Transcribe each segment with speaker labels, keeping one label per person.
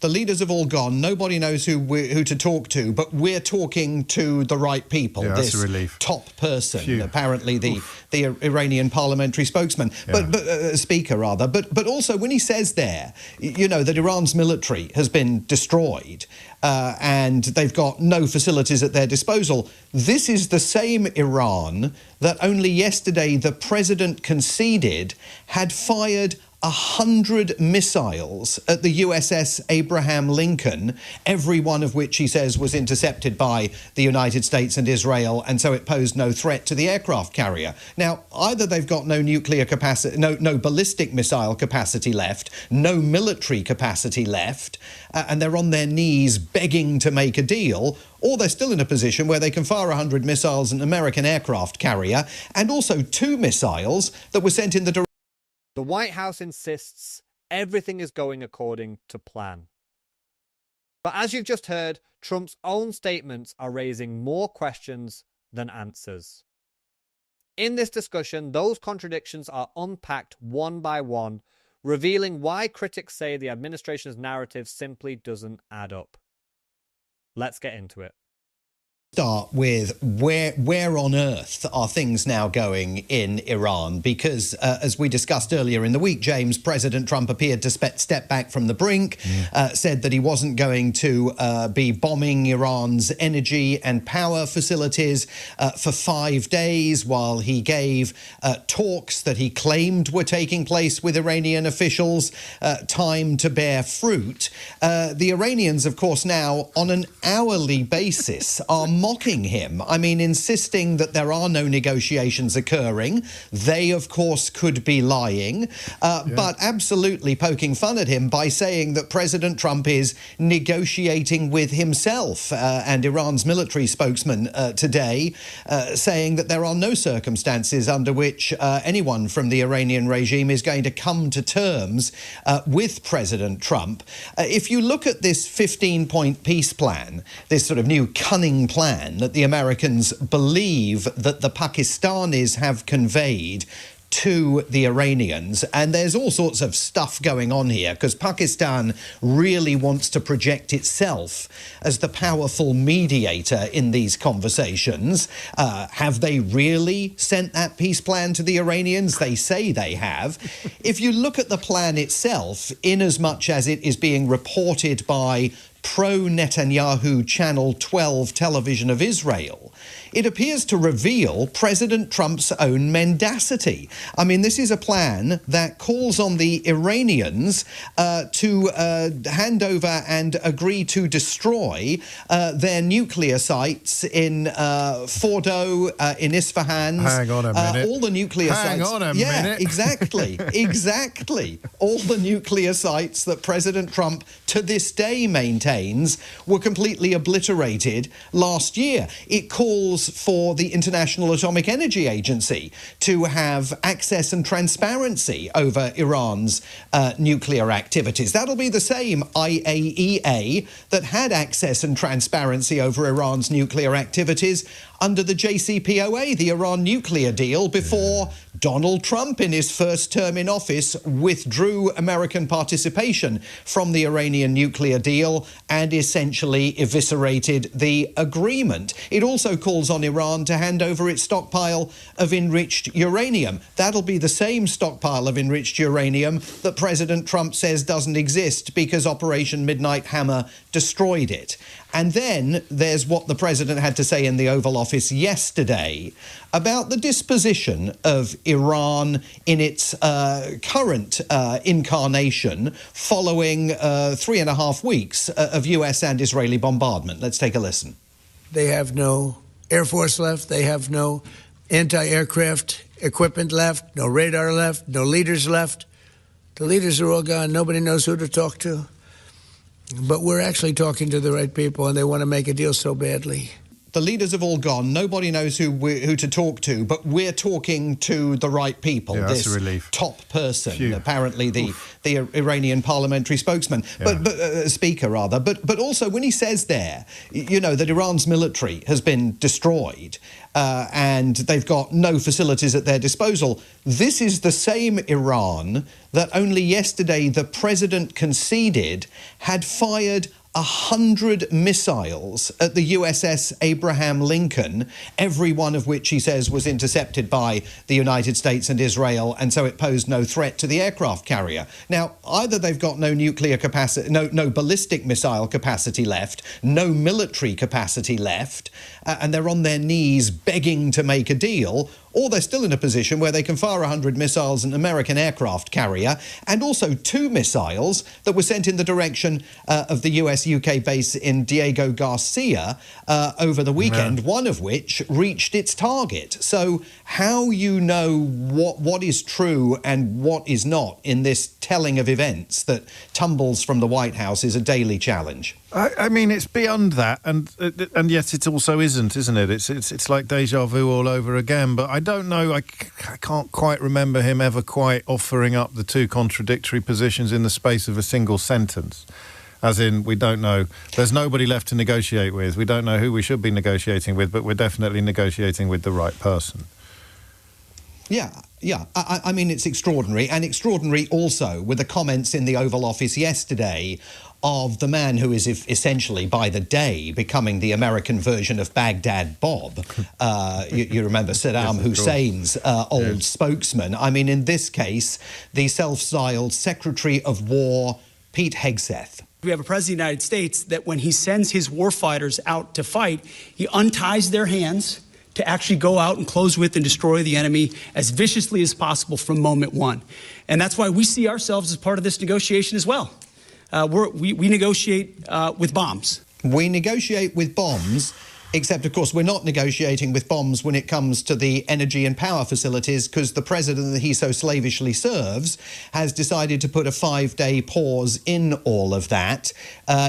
Speaker 1: the leaders have all gone. Nobody knows who to talk to, but we're talking to the right people.
Speaker 2: Yeah,
Speaker 1: this
Speaker 2: that's a relief.
Speaker 1: top person,
Speaker 2: Phew.
Speaker 1: apparently the Iranian parliamentary spokesman, speaker rather. But also when he says there, you know, that Iran's military has been destroyed and they've got no facilities at their disposal. This is the same Iran that only yesterday the president conceded had fired 100 missiles at the USS Abraham Lincoln, every one of which he says was intercepted by the United States and Israel, and so it posed no threat to the aircraft carrier. Now, either they've got no nuclear capacity, no ballistic missile capacity left, no military capacity left, and they're on their knees begging to make a deal, or they're still in a position where they can fire 100 missiles at an American aircraft carrier, and also 2 missiles that were sent in the direction.
Speaker 3: The White House insists everything is going according to plan. But as you've just heard, Trump's own statements are raising more questions than answers. In this discussion, those contradictions are unpacked one by one, revealing why critics say the administration's narrative simply doesn't add up. Let's get into it.
Speaker 1: Start with where on earth are things now going in Iran? Because as we discussed earlier in the week, James, President Trump appeared to step back from the brink, said that he wasn't going to be bombing Iran's energy and power facilities for 5 days while he gave talks that he claimed were taking place with Iranian officials time to bear fruit. The Iranians, of course, now on an hourly basis are mocking him. I mean, insisting that there are no negotiations occurring. They, of course, could be lying, but absolutely poking fun at him by saying that President Trump is negotiating with himself. And Iran's military spokesman today saying that there are no circumstances under which anyone from the Iranian regime is going to come to terms with President Trump. If you look at this 15-point peace plan, this sort of new cunning plan that the Americans believe that the Pakistanis have conveyed to the Iranians, and there's all sorts of stuff going on here because Pakistan really wants to project itself as the powerful mediator in these conversations. Have they really sent that peace plan to the Iranians? They say they have. If you look at the plan itself, in as much as it is being reported by pro-Netanyahu Channel 12 television of Israel, it appears to reveal President Trump's own mendacity. I mean, this is a plan that calls on the Iranians to hand over and agree to destroy their nuclear sites in Fordo, in Isfahan.
Speaker 2: Hang on a minute.
Speaker 1: All the nuclear sites.
Speaker 2: Hang on a
Speaker 1: Yeah,
Speaker 2: minute.
Speaker 1: exactly. Exactly. All the nuclear sites that President Trump to this day maintains were completely obliterated last year. It calls for the International Atomic Energy Agency to have access and transparency over Iran's nuclear activities. That'll be the same IAEA that had access and transparency over Iran's nuclear activities under the JCPOA, the Iran nuclear deal, before Donald Trump, in his first term in office, withdrew American participation from the Iranian nuclear deal and essentially eviscerated the agreement. It also calls on Iran to hand over its stockpile of enriched uranium. That'll be the same stockpile of enriched uranium that President Trump says doesn't exist because Operation Midnight Hammer destroyed it. And then there's what the president had to say in the Oval Office yesterday about the disposition of Iran in its current incarnation following 3.5 weeks of US and Israeli bombardment. Let's take a listen.
Speaker 4: They have no Air Force left. They have no anti-aircraft equipment left, no radar left, no leaders left. The leaders are all gone. Nobody knows who to talk to. But we're actually talking to the right people, and they want to make a deal so badly.
Speaker 1: The leaders have all gone. Nobody knows who to talk to, but we're talking to the right people.
Speaker 2: Yeah,
Speaker 1: this
Speaker 2: that's a relief.
Speaker 1: top person,
Speaker 2: Phew.
Speaker 1: apparently the Iranian parliamentary spokesman, speaker rather. But also when he says there, you know, that Iran's military has been destroyed and they've got no facilities at their disposal. This is the same Iran that only yesterday the president conceded had fired 100 missiles at the USS Abraham Lincoln, every one of which he says was intercepted by the United States and Israel, and so it posed no threat to the aircraft carrier. Now, either they've got no nuclear capacity, no ballistic missile capacity left, no military capacity left, and they're on their knees begging to make a deal, or they're still in a position where they can fire 100 missiles at an American aircraft carrier, and also 2 missiles that were sent in the direction of the US-UK base in Diego Garcia over the weekend, one of which reached its target. So how you know what is true and what is not in this telling of events that tumbles from the White House is a daily challenge.
Speaker 2: I mean, it's beyond that, and yet it also isn't it? It's like deja vu all over again. But I don't know. I can't quite remember him ever quite offering up the 2 contradictory positions in the space of a single sentence. As in, we don't know. There's nobody left to negotiate with. We don't know who we should be negotiating with, but we're definitely negotiating with the right person.
Speaker 1: Yeah. I mean, it's extraordinary, and extraordinary also with the comments in the Oval Office yesterday of the man who is essentially, by the day, becoming the American version of Baghdad Bob. You remember Saddam Hussein's old spokesman. I mean, in this case, the self-styled Secretary of War, Pete Hegseth.
Speaker 5: We have a president of the United States that when he sends his warfighters out to fight, he unties their hands to actually go out and close with and destroy the enemy as viciously as possible from moment one. And that's why we see ourselves as part of this negotiation as well. We negotiate with bombs.
Speaker 1: We negotiate with bombs, except, of course, we're not negotiating with bombs when it comes to the energy and power facilities, because the president that he so slavishly serves has decided to put a 5-day pause in all of that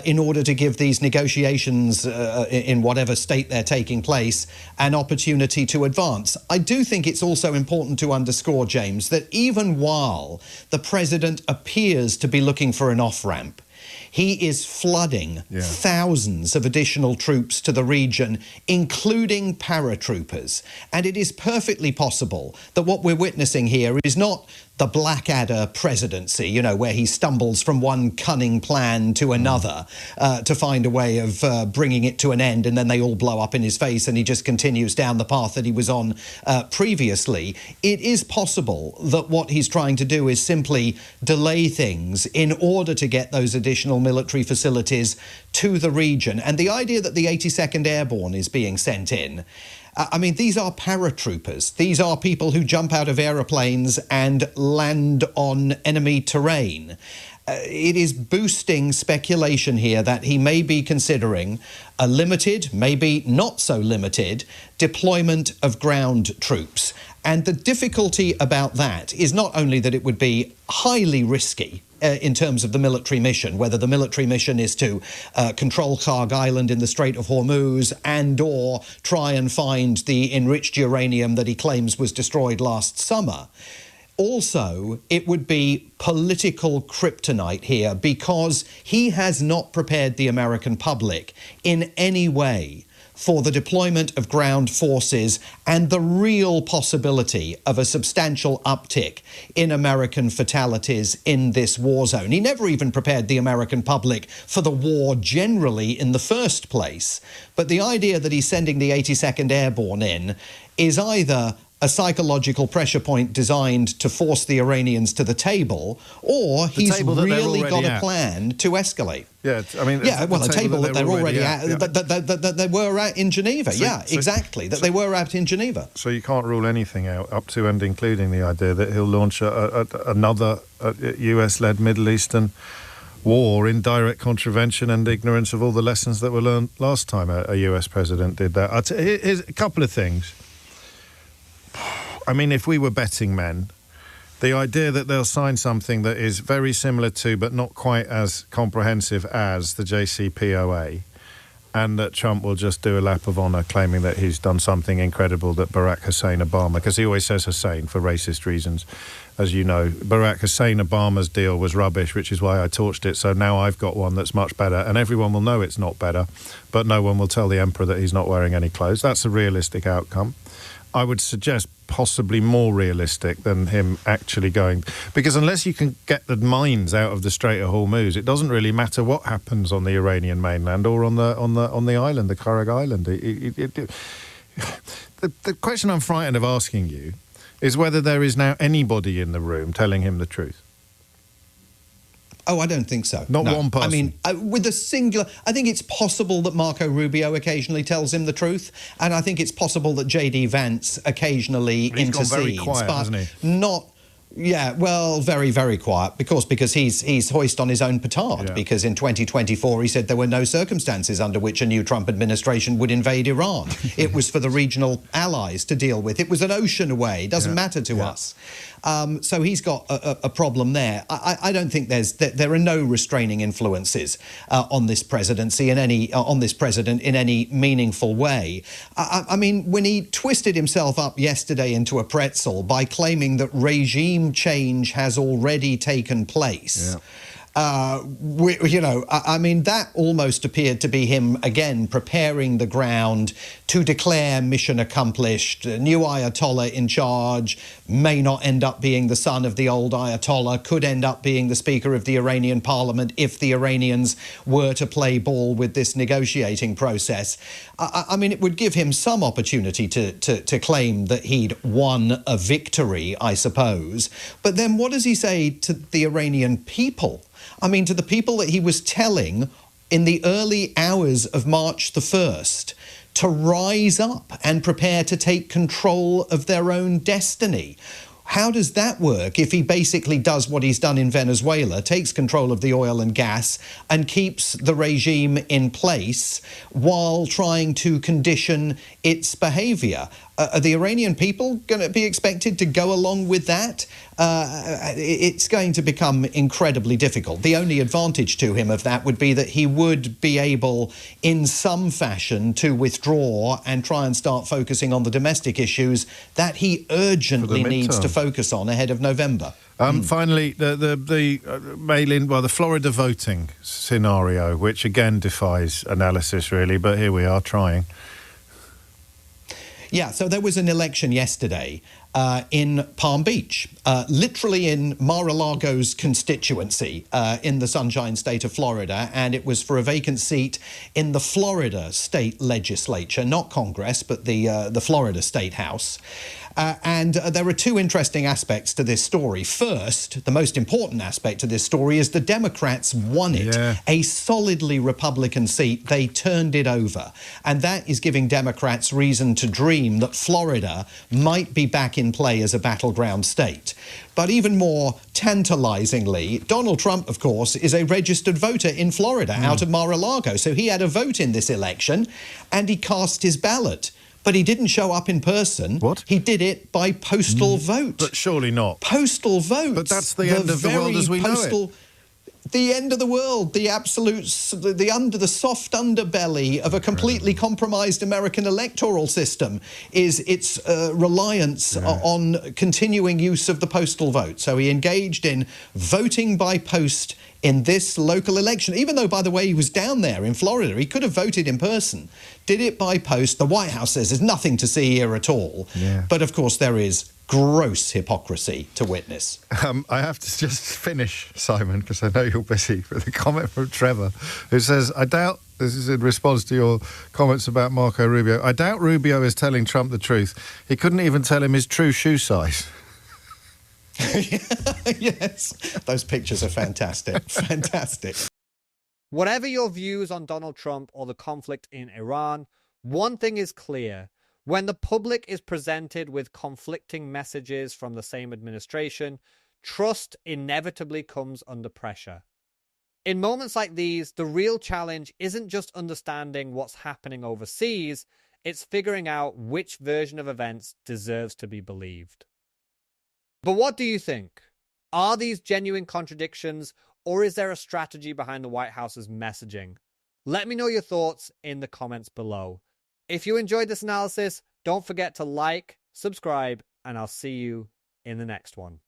Speaker 1: in order to give these negotiations, in whatever state they're taking place, an opportunity to advance. I do think it's also important to underscore, James, that even while the president appears to be looking for an off-ramp, he is flooding thousands of additional troops to the region, including paratroopers. And it is perfectly possible that what we're witnessing here is not the Blackadder presidency, you know, where he stumbles from one cunning plan to another to find a way of bringing it to an end, and then they all blow up in his face and he just continues down the path that he was on previously. It is possible that what he's trying to do is simply delay things in order to get those additional military facilities to the region. And the idea that the 82nd Airborne is being sent in, I mean, these are paratroopers. These are people who jump out of aeroplanes and land on enemy terrain. It is boosting speculation here that he may be considering a limited, maybe not so limited, deployment of ground troops. And the difficulty about that is not only that it would be highly risky in terms of the military mission, whether the military mission is to control Kharg Island in the Strait of Hormuz and or try and find the enriched uranium that he claims was destroyed last summer. Also, it would be political kryptonite here because he has not prepared the American public in any way for the deployment of ground forces and the real possibility of a substantial uptick in American fatalities in this war zone. He never even prepared the American public for the war generally in the first place. But the idea that he's sending the 82nd Airborne in is either a psychological pressure point designed to force the Iranians to the table, or he's really got a plan to escalate.
Speaker 2: Yeah, I mean...
Speaker 1: Yeah, well, a table that they're already at, that they were at in Geneva. Exactly, that they were at in Geneva.
Speaker 2: So you can't rule anything out, up to and including the idea that he'll launch another US-led Middle Eastern war in direct contravention and ignorance of all the lessons that were learned last time a US president did that. Here's a couple of things. I mean, if we were betting men, the idea that they'll sign something that is very similar to but not quite as comprehensive as the JCPOA and that Trump will just do a lap of honour, claiming that he's done something incredible that Barack Hussein Obama, because he always says Hussein for racist reasons, as you know. Barack Hussein Obama's deal was rubbish, which is why I torched it, so now I've got one that's much better, and everyone will know it's not better, but no one will tell the emperor that he's not wearing any clothes. That's a realistic outcome. I would suggest possibly more realistic than him actually going, because unless you can get the mines out of the Strait of Hormuz, it doesn't really matter what happens on the Iranian mainland or on the island, the Karag Island. The question I'm frightened of asking you is whether there is now anybody in the room telling him the truth.
Speaker 1: Oh, I don't think so.
Speaker 2: Not
Speaker 1: No.
Speaker 2: one person.
Speaker 1: I mean, with a singular... I think it's possible that Marco Rubio occasionally tells him the truth, and I think it's possible that J.D. Vance occasionally
Speaker 2: He's
Speaker 1: intercedes.
Speaker 2: gone very quiet,
Speaker 1: but
Speaker 2: hasn't he?
Speaker 1: Not... Yeah, well, very, very quiet, because he's hoist on his own petard,
Speaker 2: Yeah.
Speaker 1: because in 2024 he said there were no circumstances under which a new Trump administration would invade Iran. It was for the regional allies to deal with. It was an ocean away. It doesn't matter to us. So he's got a problem there. I don't think there are no restraining influences on this presidency on this president in any meaningful way. I mean, when he twisted himself up yesterday into a pretzel by claiming that regime change has already taken place. I mean, that almost appeared to be him, again, preparing the ground to declare mission accomplished. A new Ayatollah in charge may not end up being the son of the old Ayatollah, could end up being the Speaker of the Iranian Parliament if the Iranians were to play ball with this negotiating process. I mean, it would give him some opportunity to claim that he'd won a victory, I suppose. But then what does he say to the Iranian people? I mean, to the people that he was telling in the early hours of March the 1st to rise up and prepare to take control of their own destiny. How does that work if he basically does what he's done in Venezuela, takes control of the oil and gas and keeps the regime in place while trying to condition its behaviour? Are the Iranian people going to be expected to go along with that? It's going to become incredibly difficult. The only advantage to him of that would be that he would be able, in some fashion, to withdraw and try and start focusing on the domestic issues that he urgently needs to focus on ahead of November.
Speaker 2: Finally, the mail-in, the Florida voting scenario, which again defies analysis, really, but here we are trying.
Speaker 1: Yeah, so there was an election yesterday in Palm Beach, literally in Mar-a-Lago's constituency in the Sunshine State of Florida, and it was for a vacant seat in the Florida State Legislature, not Congress, but the Florida State House. And there are two interesting aspects to this story. First, the most important aspect of this story is the Democrats won it. Yeah. A solidly Republican seat. They turned it over. And that is giving Democrats reason to dream that Florida might be back in play as a battleground state. But even more tantalizingly, Donald Trump, of course, is a registered voter in Florida out of Mar-a-Lago. So he had a vote in this election and he cast his ballot. But he didn't show up in person.
Speaker 2: What?
Speaker 1: He did it by postal vote.
Speaker 2: But surely not.
Speaker 1: Postal vote.
Speaker 2: But that's the end of the world as we know it.
Speaker 1: The end of the world, the soft underbelly of a completely compromised American electoral system is its reliance on continuing use of the postal vote. So he engaged in voting by post in this local election, even though, by the way, he was down there in Florida. He could have voted in person, did it by post. The White House says there's nothing to see here at all. Yeah. But, of course, there is gross hypocrisy to witness.
Speaker 2: I have to just finish, Simon, because I know you're busy, with a comment from Trevor, who says, I doubt, this is in response to your comments about Marco Rubio, I doubt Rubio is telling Trump the truth. He couldn't even tell him his true shoe size.
Speaker 1: Yes, those pictures are fantastic. Fantastic.
Speaker 3: Whatever your views on Donald Trump or the conflict in Iran, one thing is clear. When the public is presented with conflicting messages from the same administration, trust inevitably comes under pressure. In moments like these, the real challenge isn't just understanding what's happening overseas, it's figuring out which version of events deserves to be believed. But what do you think? Are these genuine contradictions, or is there a strategy behind the White House's messaging? Let me know your thoughts in the comments below. If you enjoyed this analysis, don't forget to like, subscribe, and I'll see you in the next one.